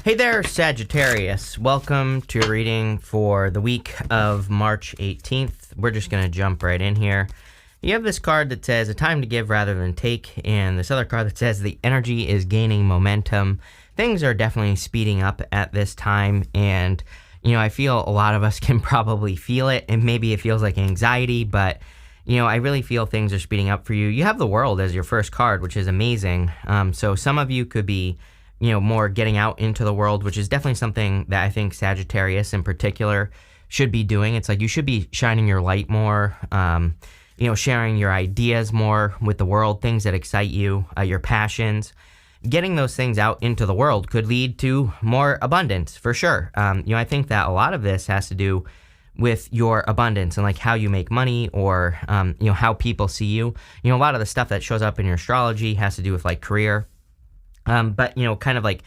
Hey there, Sagittarius. Welcome to your reading for the week of March 18th. We're just going to jump right in here. You have this card that says a time to give rather than take, and this other card that says the energy is gaining momentum. Things are definitely speeding up at this time, and I feel a lot of us can probably feel it, and maybe it feels like anxiety, but I really feel things are speeding up for you. You have the World as your first card, which is amazing. So some of you could be more getting out into the world, which is definitely something that I think Sagittarius in particular should be doing. It's like you should be shining your light more, sharing your ideas more with the world, things that excite you, your passions. Getting those things out into the world could lead to more abundance, for sure. I think that a lot of this has to do with your abundance and like how you make money or, how people see you. A lot of the stuff that shows up in your astrology has to do with like career. But kind of like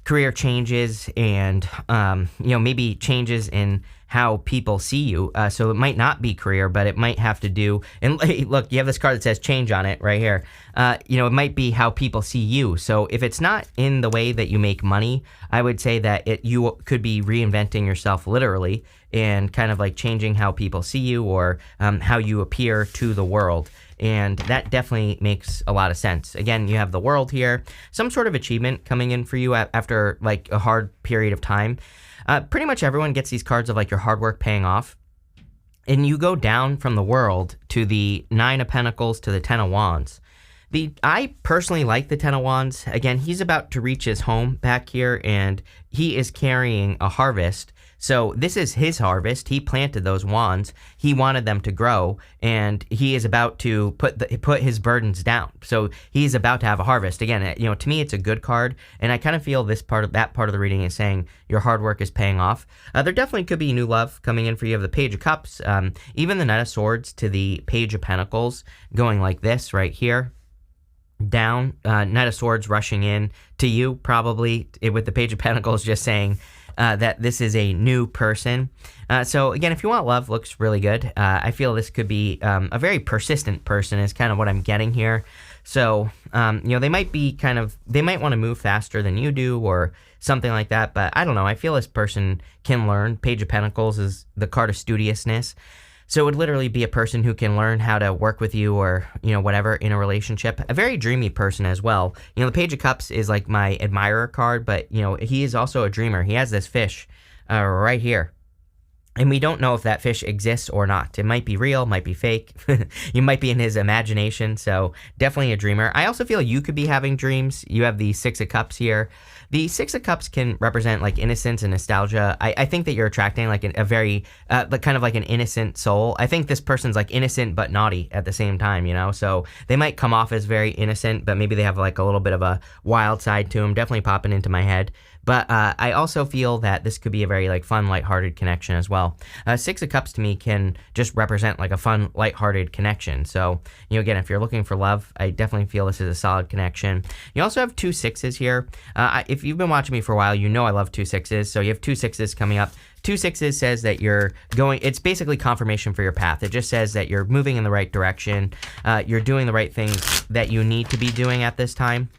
career changes and, maybe changes in how people see you. So it might not be career, but it might have to do, and look, you have this card that says change on it right here. It might be how people see you. So if it's not in the way that you make money, I would say that you could be reinventing yourself literally and kind of like changing how people see you or how you appear to the world. And that definitely makes a lot of sense. Again, you have the World here, some sort of achievement coming in for you after like a hard period of time. Pretty much everyone gets these cards of like your hard work paying off. And you go down from the World to the Nine of Pentacles to the Ten of Wands. I personally like the Ten of Wands. Again, he's about to reach his home back here and he is carrying a harvest. So this is his harvest. He planted those wands. He wanted them to grow, and he is about to put his burdens down. So he's about to have a harvest. Again, to me, it's a good card, and I kind of feel that part of the reading is saying your hard work is paying off. There definitely could be new love coming in for you. You have the Page of Cups, even the Knight of Swords to the Page of Pentacles, going like this right here. Down, Knight of Swords rushing in to you, probably with the Page of Pentacles just saying that this is a new person. So again, if you want love, looks really good. I feel this could be a very persistent person is kind of what I'm getting here. So, they might want to move faster than you do or something like that. But I don't know. I feel this person can learn. Page of Pentacles is the card of studiousness. So it would literally be a person who can learn how to work with you or, whatever in a relationship. A very dreamy person as well. The Page of Cups is like my admirer card, but, he is also a dreamer. He has this fish right here. And we don't know if that fish exists or not. It might be real, might be fake. You might be in his imagination, so definitely a dreamer. I also feel you could be having dreams. You have the Six of Cups here. The Six of Cups can represent like innocence and nostalgia. I think that you're attracting like a very, kind of like an innocent soul. I think this person's like innocent but naughty at the same time, So they might come off as very innocent, but maybe they have like a little bit of a wild side to them, definitely popping into my head. But I also feel that this could be a very like fun, lighthearted connection as well. Six of Cups to me can just represent like a fun, lighthearted connection. So, again, if you're looking for love, I definitely feel this is a solid connection. You also have two sixes here. If you've been watching me for a while, I love two sixes. So you have two sixes coming up. Two sixes says that you're going, it's basically confirmation for your path. It just says that you're moving in the right direction. You're doing the right things that you need to be doing at this time.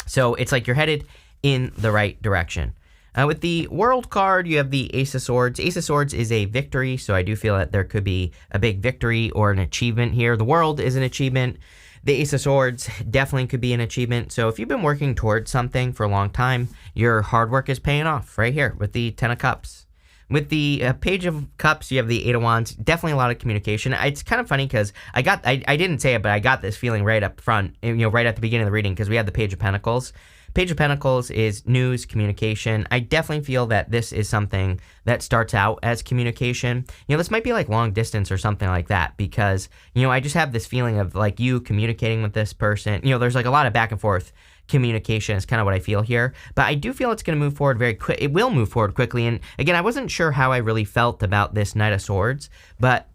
So it's like you're headed in the right direction. With the World card, you have the Ace of Swords. Ace of Swords is a victory, so I do feel that there could be a big victory or an achievement here. The World is an achievement. The Ace of Swords definitely could be an achievement. So if you've been working towards something for a long time, your hard work is paying off right here with the Ten of Cups. With the Page of Cups, you have the Eight of Wands. Definitely a lot of communication. It's kind of funny because I didn't say it, but I got this feeling right up front, right at the beginning of the reading because we had the Page of Pentacles. Page of Pentacles is news, communication. I definitely feel that this is something that starts out as communication. This might be like long distance or something like that because, I just have this feeling of like you communicating with this person. There's like a lot of back and forth communication is kind of what I feel here. But I do feel it's going to move forward very quick. It will move forward quickly. And again, I wasn't sure how I really felt about this Knight of Swords, but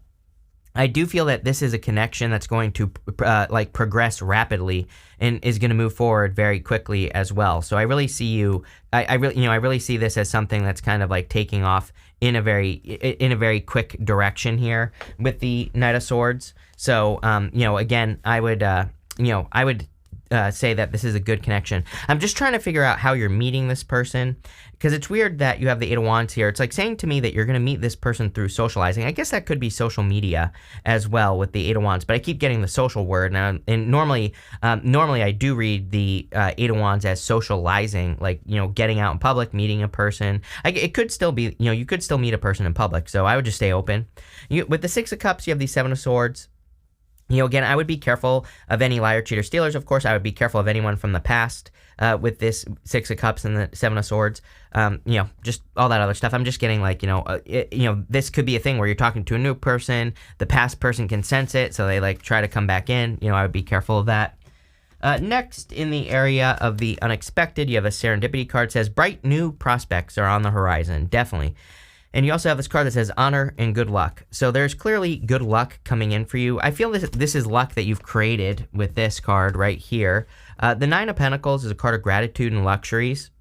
I do feel that this is a connection that's going to progress rapidly and is going to move forward very quickly as well. So I really see I really see this as something that's kind of like taking off in a very quick direction here with the Knight of Swords. So again, I would say that this is a good connection. I'm just trying to figure out how you're meeting this person, because it's weird that you have the Eight of Wands here. It's like saying to me that you're going to meet this person through socializing. I guess that could be social media as well with the Eight of Wands, but I keep getting the social word. And normally I do read the Eight of Wands as socializing, like, getting out in public, meeting a person. It could still be, you could still meet a person in public. So I would just stay open. With the Six of Cups, you have the Seven of Swords. Again, I would be careful of any liar, cheater, stealers. Of course, I would be careful of anyone from the past with this Six of Cups and the Seven of Swords. Just all that other stuff. I'm just getting like, this could be a thing where you're talking to a new person. The past person can sense it, so they like try to come back in. I would be careful of that. Next, in the area of the unexpected, you have a serendipity card. It says bright new prospects are on the horizon. Definitely. And you also have this card that says honor and good luck. So there's clearly good luck coming in for you. I feel this is luck that you've created with this card right here. The Nine of Pentacles is a card of gratitude and luxuries.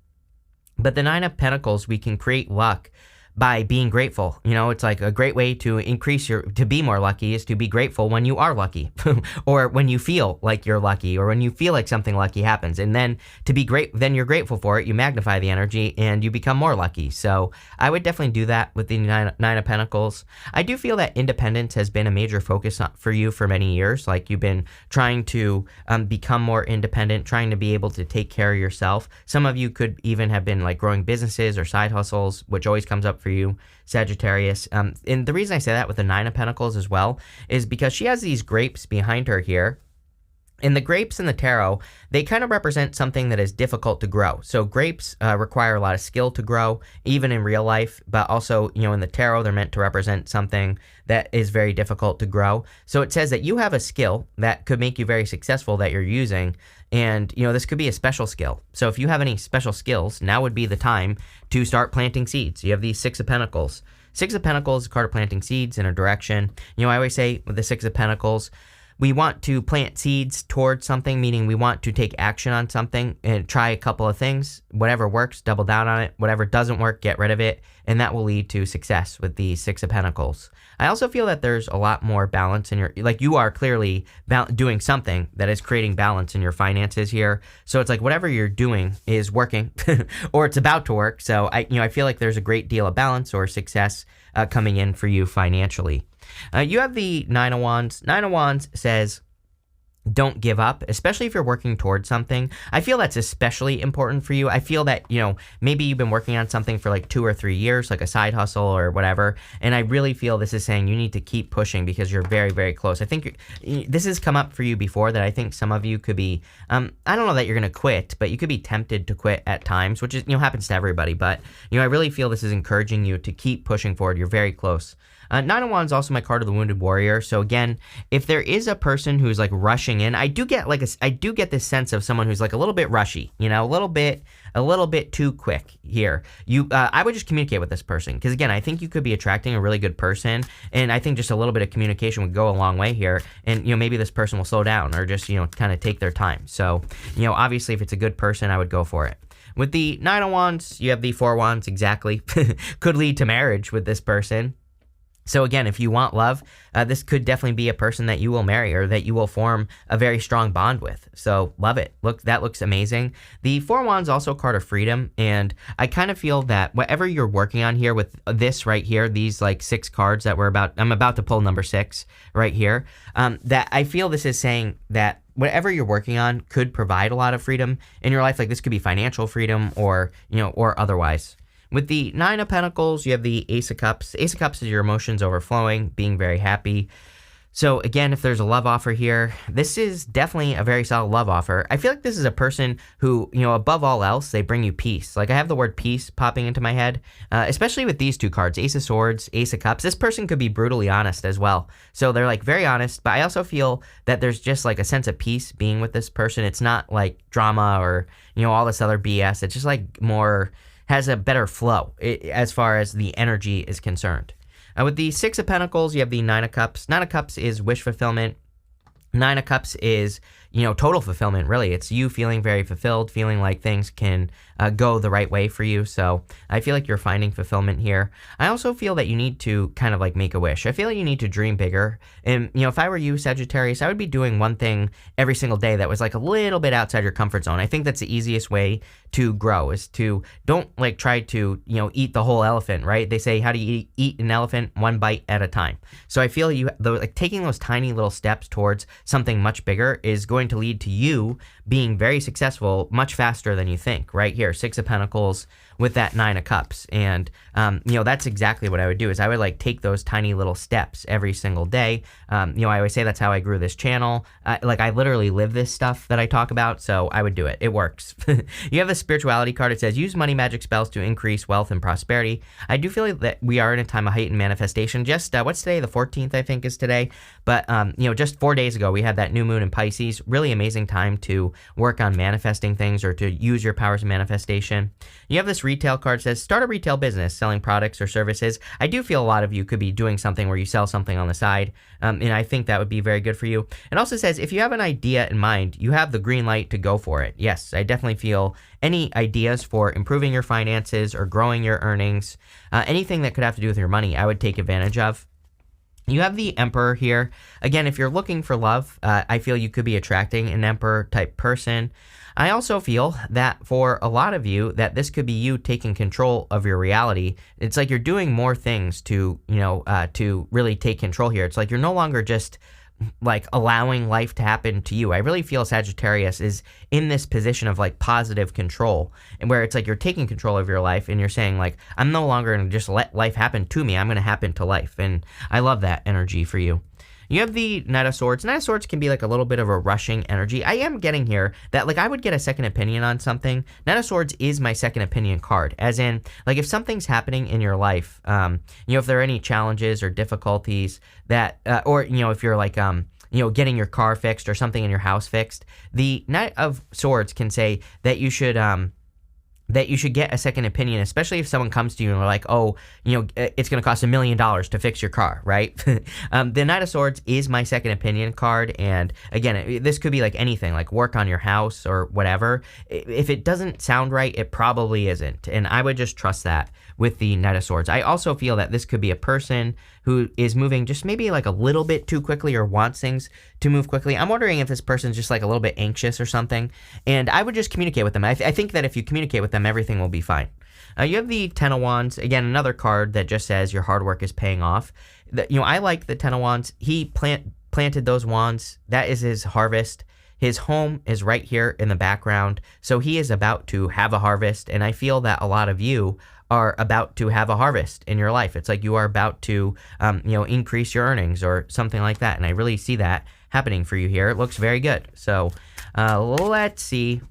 But the Nine of Pentacles, we can create luck by being grateful. It's like a great way to to be more lucky is to be grateful when you are lucky or when you feel like you're lucky or when you feel like something lucky happens. And then then you're grateful for it, you magnify the energy and you become more lucky. So I would definitely do that with the Nine of Pentacles. I do feel that independence has been a major focus for you for many years. Like you've been trying to become more independent, trying to be able to take care of yourself. Some of you could even have been like growing businesses or side hustles, which always comes up for you, Sagittarius. And the reason I say that with the Nine of Pentacles as well is because she has these grapes behind her here. And the grapes in the tarot, they kind of represent something that is difficult to grow. So grapes require a lot of skill to grow, even in real life, but also, in the tarot, they're meant to represent something that is very difficult to grow. So it says that you have a skill that could make you very successful that you're using. And, this could be a special skill. So if you have any special skills, now would be the time to start planting seeds. You have the Six of Pentacles. Six of Pentacles is a card of planting seeds in a direction. I always say with the Six of Pentacles, we want to plant seeds towards something, meaning we want to take action on something and try a couple of things. Whatever works, double down on it. Whatever doesn't work, get rid of it. And that will lead to success with the Six of Pentacles. I also feel that there's a lot more balance in you are clearly doing something that is creating balance in your finances here. So it's like whatever you're doing is working or it's about to work. So I feel like there's a great deal of balance or success coming in for you financially. You have the Nine of Wands. Nine of Wands says, don't give up, especially if you're working towards something. I feel that's especially important for you. I feel that, maybe you've been working on something for like 2 or 3 years, like a side hustle or whatever. And I really feel this is saying you need to keep pushing because you're very, very close. I think this has come up for you before that I think some of you could be, I don't know that you're going to quit, but you could be tempted to quit at times, which is, happens to everybody. But, I really feel this is encouraging you to keep pushing forward. You're very close. Nine of Wands is also my card of the Wounded Warrior. So again, if there is a person who's like rushing in, I do get this sense of someone who's like a little bit rushy, a little bit too quick here. I would just communicate with this person because again, I think you could be attracting a really good person, and I think just a little bit of communication would go a long way here. And maybe this person will slow down or just kind of take their time. So obviously, if it's a good person, I would go for it. With the Nine of Wands, you have the Four of Wands. Exactly, could lead to marriage with this person. So again, if you want love, this could definitely be a person that you will marry or that you will form a very strong bond with. So love it. That looks amazing. The Four of Wands also a card of freedom. And I kind of feel that whatever you're working on here with this right here, these like 6 cards that I'm about to pull number 6 right here, that I feel this is saying that whatever you're working on could provide a lot of freedom in your life. Like this could be financial freedom or otherwise. With the Nine of Pentacles, you have the Ace of Cups. Ace of Cups is your emotions overflowing, being very happy. So again, if there's a love offer here, this is definitely a very solid love offer. I feel like this is a person who, above all else, they bring you peace. Like I have the word peace popping into my head, especially with these 2 cards, Ace of Swords, Ace of Cups. This person could be brutally honest as well. So they're like very honest, but I also feel that there's just like a sense of peace being with this person. It's not like drama or, all this other BS. It's just like more has a better flow as far as the energy is concerned. With the Six of Pentacles, you have the Nine of Cups. Nine of Cups is wish fulfillment. Nine of Cups is, total fulfillment, really. It's you feeling very fulfilled, feeling like things can go the right way for you. So I feel like you're finding fulfillment here. I also feel that you need to kind of like make a wish. I feel like you need to dream bigger. And, if I were you, Sagittarius, I would be doing one thing every single day that was like a little bit outside your comfort zone. I think that's the easiest way to grow, is to don't like try to, eat the whole elephant, right? They say, how do you eat an elephant? One bite at a time. So I feel like taking those tiny little steps towards something much bigger is going to lead to you being very successful much faster than you think. Right here, Six of Pentacles with that Nine of Cups. And, that's exactly what I would do, is I would like take those tiny little steps every single day. I always say that's how I grew this channel. I literally live this stuff that I talk about, so I would do it. It works. You have the spirituality card. It says, use money magic spells to increase wealth and prosperity. I do feel like that we are in a time of heightened manifestation. Just, what's today? The 14th, I think, is today. But, just 4 days ago, we had that new moon in Pisces. Really amazing time to work on manifesting things or to use your powers of manifestation. You have this retail card that says, start a retail business selling products or services. I do feel a lot of you could be doing something where you sell something on the side, and I think that would be very good for you. It also says, if you have an idea in mind, you have the green light to go for it. Yes, I definitely feel any ideas for improving your finances or growing your earnings, anything that could have to do with your money, I would take advantage of. You have the Emperor here. Again, if you're looking for love, I feel you could be attracting an Emperor type person. I also feel that for a lot of you, that this could be you taking control of your reality. It's like you're doing more things to, to really take control here. It's like you're no longer just like allowing life to happen to you. I really feel Sagittarius is in this position of like positive control, and where it's like you're taking control of your life and you're saying like, I'm no longer going to just let life happen to me. I'm going to happen to life. And I love that energy for you. You have the Knight of Swords. Knight of Swords can be like a little bit of a rushing energy. I am getting here that like I would get a second opinion on something. Knight of Swords is my second opinion card, as in like if something's happening in your life, if there are any challenges or difficulties that, or, if you're like, getting your car fixed or something in your house fixed, the Knight of Swords can say that you should get a second opinion, especially if someone comes to you and they're like, oh, it's going to cost $1 million to fix your car, right? The Knight of Swords is my second opinion card. And again, this could be like anything, like work on your house or whatever. If it doesn't sound right, it probably isn't. And I would just trust that with the Knight of Swords. I also feel that this could be a person who is moving just maybe like a little bit too quickly or wants things to move quickly. I'm wondering if this person's just like a little bit anxious or something. And I would just communicate with them. I think that if you communicate with them, everything will be fine. You have the Ten of Wands. Again, another card that just says your hard work is paying off. I like the Ten of Wands. He planted those wands. That is his harvest. His home is right here in the background. So he is about to have a harvest. And I feel that a lot of you are about to have a harvest in your life. It's like you are about to, increase your earnings or something like that. And I really see that happening for you here. It looks very good. So let's see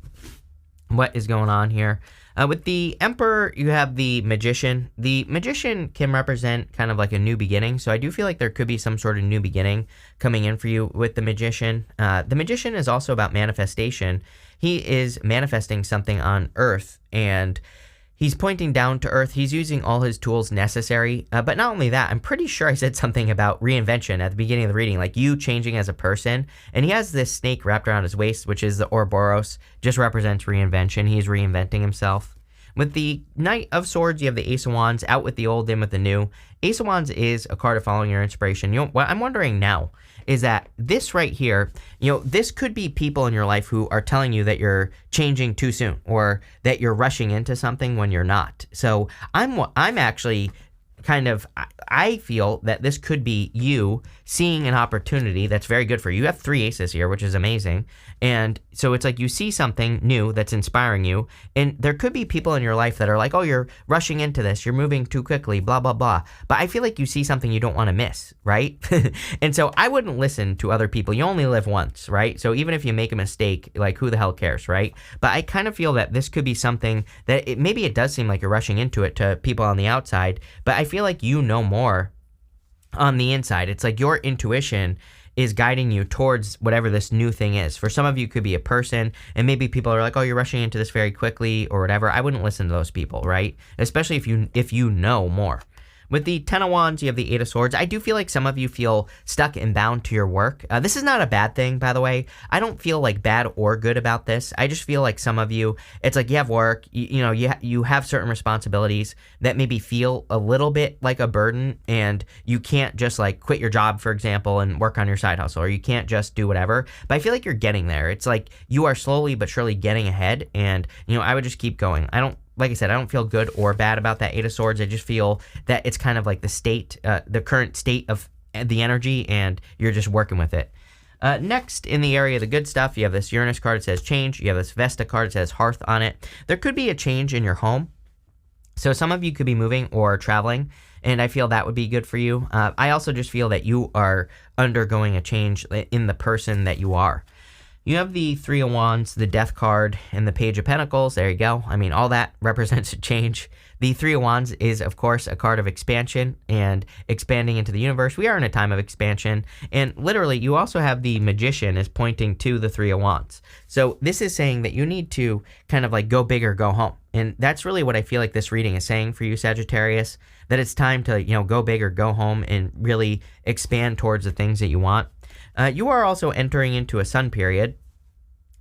what is going on here. With the Emperor, you have the Magician. The Magician can represent kind of like a new beginning. So I do feel like there could be some sort of new beginning coming in for you with the Magician. The Magician is also about manifestation. He is manifesting something on Earth, and he's pointing down to Earth. He's using all his tools necessary. But not only that, I'm pretty sure I said something about reinvention at the beginning of the reading, like you changing as a person. And he has this snake wrapped around his waist, which is the Ouroboros, just represents reinvention. He's reinventing himself. With the Knight of Swords, you have the Ace of Wands, out with the old, in with the new. Ace of Wands is a card of following your inspiration. What I'm wondering now is that this right here, this could be people in your life who are telling you that you're changing too soon or that you're rushing into something when you're not. So I'm actually kind of, I feel that this could be you seeing an opportunity that's very good for you. You have 3 aces here, which is amazing. And so it's like you see something new that's inspiring you. And there could be people in your life that are like, oh, you're rushing into this. You're moving too quickly, blah, blah, blah. But I feel like you see something you don't want to miss, right? And so I wouldn't listen to other people. You only live once, right? So even if you make a mistake, like who the hell cares, right? But I kind of feel that this could be something that maybe it does seem like you're rushing into it to people on the outside, but I feel like you know more on the inside. It's like your intuition is guiding you towards whatever this new thing is. For some of you, it could be a person, and maybe people are like, oh, you're rushing into this very quickly or whatever. I wouldn't listen to those people, right? Especially if you know more. With the Ten of Wands, you have the Eight of Swords. I do feel like some of you feel stuck and bound to your work. This is not a bad thing, by the way. I don't feel like bad or good about this. I just feel like some of you, it's like you have work, you have certain responsibilities that maybe feel a little bit like a burden, and you can't just like quit your job, for example, and work on your side hustle, or you can't just do whatever. But I feel like you're getting there. It's like you are slowly but surely getting ahead, and I would just keep going. Like I said, I don't feel good or bad about that Eight of Swords. I just feel that it's kind of like the current state of the energy, and you're just working with it. Next, in the area of the good stuff, you have this Uranus card. It says change. You have this Vesta card. It says hearth on it. There could be a change in your home. So some of you could be moving or traveling, and I feel that would be good for you. I also just feel that you are undergoing a change in the person that you are. You have the Three of Wands, the Death card, and the Page of Pentacles. There you go. I mean, all that represents a change. The Three of Wands is, of course, a card of expansion and expanding into the universe. We are in a time of expansion. And literally, you also have the Magician is pointing to the Three of Wands. So this is saying that you need to kind of like go big or go home. And that's really what I feel like this reading is saying for you, Sagittarius, that it's time to, go big or go home and really expand towards the things that you want. You are also entering into a sun period.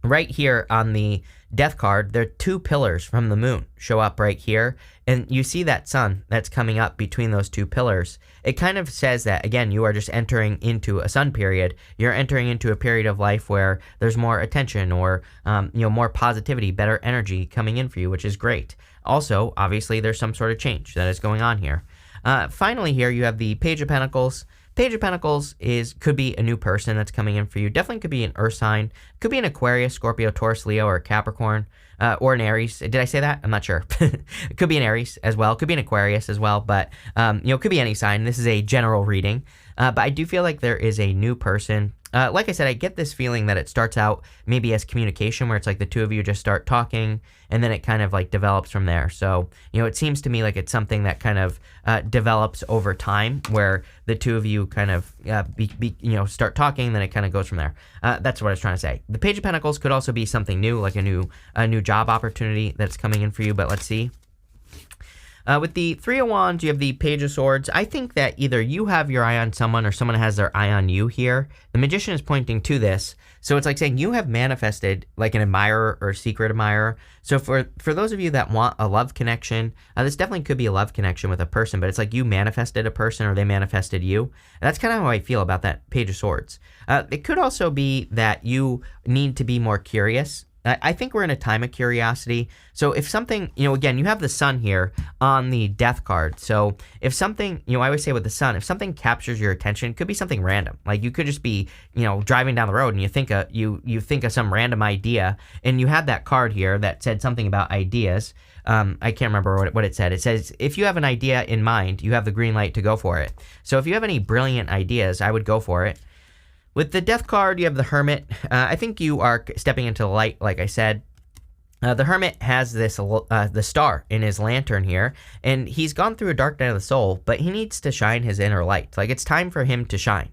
Right here on the Death card, there are two pillars from the moon show up right here, and you see that sun that's coming up between those two pillars. It kind of says that, again, you are just entering into a sun period. You're entering into a period of life where there's more attention or, more positivity, better energy coming in for you, which is great. Also, obviously, there's some sort of change that is going on here. Finally here, you have the Page of Pentacles. Page of Pentacles could be a new person that's coming in for you. Definitely could be an Earth sign. Could be an Aquarius, Scorpio, Taurus, Leo, or Capricorn, or an Aries. Did I say that? I'm not sure. It could be an Aries as well. Could be an Aquarius as well, but, could be any sign. This is a general reading. But I do feel like there is a new person. Like I said, I get this feeling that it starts out maybe as communication, where it's like the two of you just start talking, and then it kind of like develops from there. So, it seems to me like it's something that kind of develops over time, where the two of you kind of start talking, and then it kind of goes from there. That's what I was trying to say. The Page of Pentacles could also be something new, like a new job opportunity that's coming in for you. But let's see. With the Three of Wands, you have the Page of Swords. I think that either you have your eye on someone or someone has their eye on you here. The Magician is pointing to this. So it's like saying you have manifested like an admirer or a secret admirer. So for those of you that want a love connection, this definitely could be a love connection with a person, but it's like you manifested a person or they manifested you. And that's kind of how I feel about that Page of Swords. It could also be that you need to be more curious. I think we're in a time of curiosity. So if something, again, you have the sun here on the Death card. So if something, I always say with the sun, if something captures your attention, it could be something random. Like you could just be, driving down the road and you think of some random idea, and you had that card here that said something about ideas. I can't remember what it said. It says, if you have an idea in mind, you have the green light to go for it. So if you have any brilliant ideas, I would go for it. With the Death card, you have the Hermit. I think you are stepping into the light, like I said. The Hermit has the star in his lantern here, and he's gone through a dark night of the soul, but he needs to shine his inner light. Like, it's time for him to shine.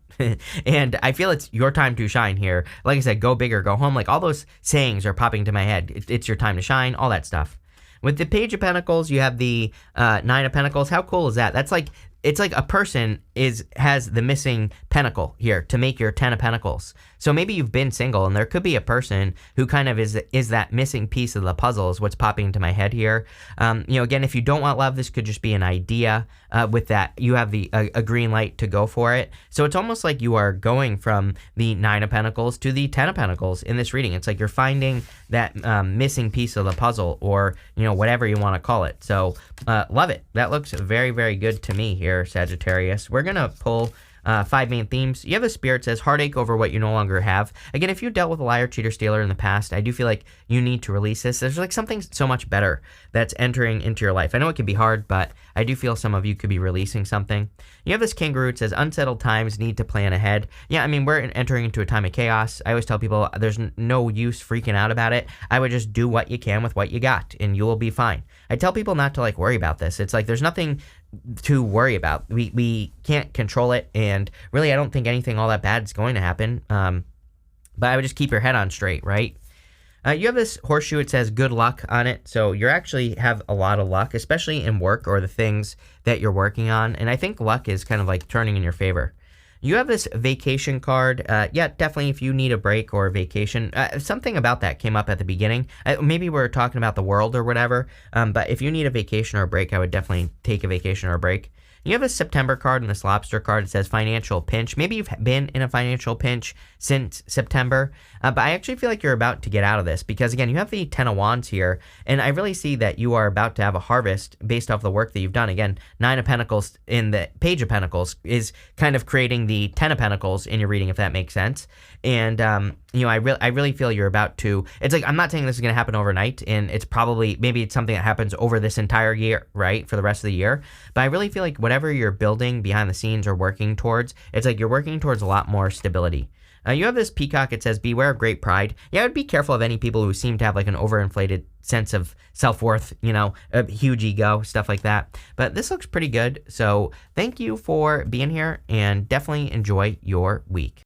And I feel it's your time to shine here. Like I said, go big or go home. Like, all those sayings are popping to my head. It's your time to shine, all that stuff. With the Page of Pentacles, you have the Nine of Pentacles. How cool is that? That's like, it's like a person has the missing pentacle here to make your Ten of Pentacles. So maybe you've been single, and there could be a person who kind of is that missing piece of the puzzle is what's popping into my head here. Again, if you don't want love, this could just be an idea. With that, you have a green light to go for it. So it's almost like you are going from the Nine of Pentacles to the Ten of Pentacles in this reading. It's like you're finding that missing piece of the puzzle, or whatever you want to call it. So love it. That looks very, very good to me here, Sagittarius. We're gonna pull 5 main themes. You have the Spirit says heartache over what you no longer have. Again, if you dealt with a liar, cheater, stealer in the past, I do feel like you need to release this. There's like something so much better that's entering into your life. I know it can be hard, but I do feel some of you could be releasing something. You have this Kangaroo. It says unsettled times, need to plan ahead. Yeah, I mean, we're entering into a time of chaos. I always tell people there's no use freaking out about it. I would just do what you can with what you got, and you will be fine. I tell people not to like worry about this. It's like there's nothing to worry about. We can't control it, and really I don't think anything all that bad is going to happen. But I would just keep your head on straight, right? You have this horseshoe. It says good luck on it. So you actually have a lot of luck, especially in work or the things that you're working on. And I think luck is kind of like turning in your favor. You have this vacation card. Yeah, definitely if you need a break or a vacation. Something about that came up at the beginning. Maybe we're talking about the world or whatever. But if you need a vacation or a break, I would definitely take a vacation or a break. You have a September card and this lobster card. It says financial pinch. Maybe you've been in a financial pinch since September, but I actually feel like you're about to get out of this because, again, you have the Ten of Wands here, and I really see that you are about to have a harvest based off the work that you've done. Again, Nine of Pentacles in the Page of Pentacles is kind of creating the Ten of Pentacles in your reading, if that makes sense. And, I really feel you're about to, it's like, I'm not saying this is going to happen overnight, and it's probably, maybe it's something that happens over this entire year, right, for the rest of the year, but I really feel like whatever you're building behind the scenes or working towards, it's like you're working towards a lot more stability. You have this peacock. It says, beware of great pride. Yeah, I would be careful of any people who seem to have like an overinflated sense of self-worth, a huge ego, stuff like that. But this looks pretty good. So thank you for being here and definitely enjoy your week.